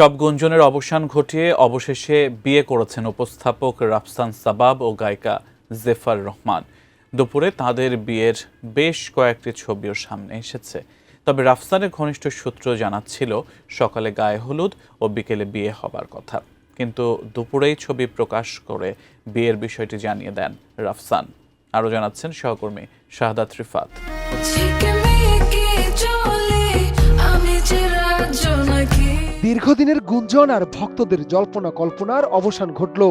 সব গুঞ্জনের অবসান ঘটিয়ে অবশেষে বিয়ে করেছেন উপস্থাপক রাফসান সাবাব ও গায়িকা জেফার রহমান। দুপুরে তাঁদের বিয়ের বেশ কয়েকটি ছবিও সামনে এসেছে। তবে রাফসানের ঘনিষ্ঠ সূত্র জানাচ্ছিল সকালে গায়ে হলুদ ও বিকেলে বিয়ে হবার কথা, কিন্তু দুপুরেই ছবি প্রকাশ করে বিয়ের বিষয়টি জানিয়ে দেন রাফসান। আরও জানাচ্ছেন সহকর্মী শাহাদাত রিফাত। দীর্ঘদিনের গুঞ্জন আর ভক্তদের জল্পনা কল্পনার অবসান ঘটল।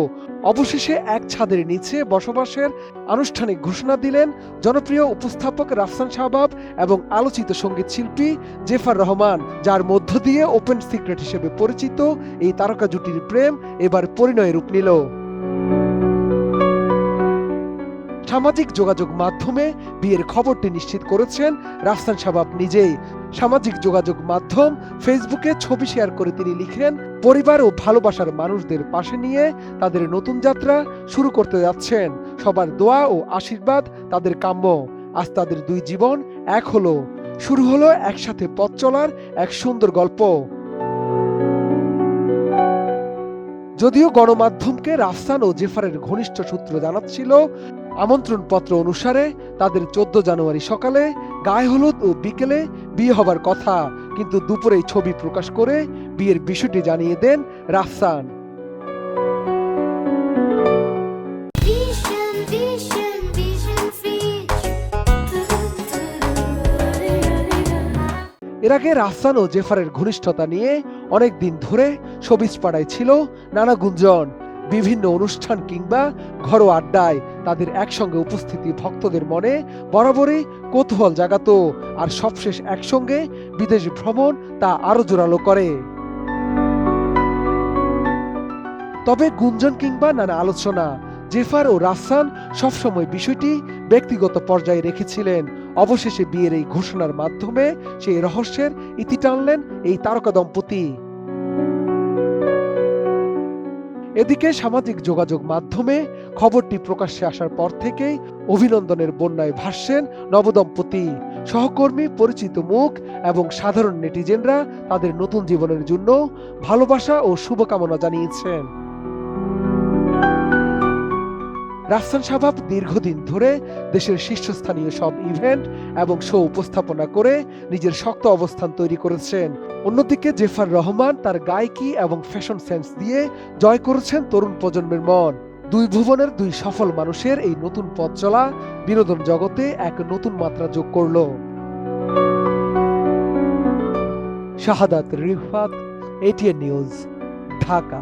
অবশেষে এক ছাদের নিচে বসবাসের আনুষ্ঠানিক ঘোষণা দিলেন জনপ্রিয় উপস্থাপক রাফসান সাবাব এবং আলোচিত সঙ্গীত শিল্পী জেফার রহমান, যার মধ্য দিয়ে ওপেন সিক্রেট হিসেবে পরিচিত এই তারকা জুটির প্রেম এবার পরিণয়ে রূপ নিল। সামাজিক যোগাযোগ মাধ্যমে বিয়ের খবরটি নিশ্চিত করেছেন রাফসান সাবাব নিজেই। সামাজিক যোগাযোগ মাধ্যম ফেসবুকে ছবি শেয়ার করে তিনি লিখেন, পরিবার ও ভালোবাসার মানুষদের পাশে নিয়ে তাদের নতুন যাত্রা শুরু করতে যাচ্ছেন। সবার দোয়া ও আশীর্বাদ তাদের কাম্য। আজ তাদের দুই জীবন এক হলো, শুরু হলো একসাথে পথ চলার এক সুন্দর গল্প। যদিও গণমাধ্যমকে রাফসান ও জেফারের ঘনিষ্ঠ সূত্র জানাচ্ছিল আমন্ত্রণপত্র অনুসারে তাদের 14 জানুয়ারি সকালে গায়ে হলুদ ও বিকেলে বিয়ে হবার কথা, কিন্তু দুপুরেই ছবি প্রকাশ করে বিয়ের বিষয়টি জানিয়ে দেন রাফসান। এর আগে রাফসান ও জেফারের ঘনিষ্ঠতা নিয়ে অনেক দিন ধরে শোবিজ পাড়ায় ছিল নানা গুঞ্জন। বিভিন্ন অনুষ্ঠান কিংবা ঘরোয়া আড্ডায় তাদের একসঙ্গে উপস্থিতি ভক্তদের মনে বরাবরই কৌতূহল জাগাতো, আর সবশেষ একসঙ্গে বিদেশ ভ্রমণ তা আরো জোরালো করে। তবে গুঞ্জন কিংবা নানা আলোচনা জেফার ও রাফসান সবসময় বিষয়টি ব্যক্তিগত পর্যায়ে রেখেছিলেন। অবশেষে বিয়ের এই ঘোষণার মাধ্যমে সেই রহস্যের ইতি টানলেন এই তারকা দম্পতি। এদিকে সামাজিক যোগাযোগ মাধ্যমে খবরটি প্রকাশ্যে আসার পর থেকেই অভিনন্দনের বন্যায় ভাসছেন নবদম্পতি। সহকর্মী, পরিচিত মুখ এবং সাধারণ নেটিজেনরা তাদের নতুন জীবনের জন্য ভালোবাসা ও শুভকামনা জানিয়েছেন। রাফসান সাবাব দীর্ঘদিন ধরে দেশের শীর্ষস্থানীয় সব ইভেন্ট এবং শো উপস্থাপনা করে নিজের শক্ত অবস্থান তৈরি করেছেন। অন্যদিকে জেফার রহমান তার গায়কি এবং ফ্যাশন সেন্স দিয়ে জয় করেছেন তরুণ প্রজন্মের মন। দুই ভুবনের দুই সফল মানুষের এই নতুন পথ চলা বিনোদন জগতে এক নতুন মাত্রা যোগ করল। শাহাদাত রিফাত, ATN নিউজ, ঢাকা।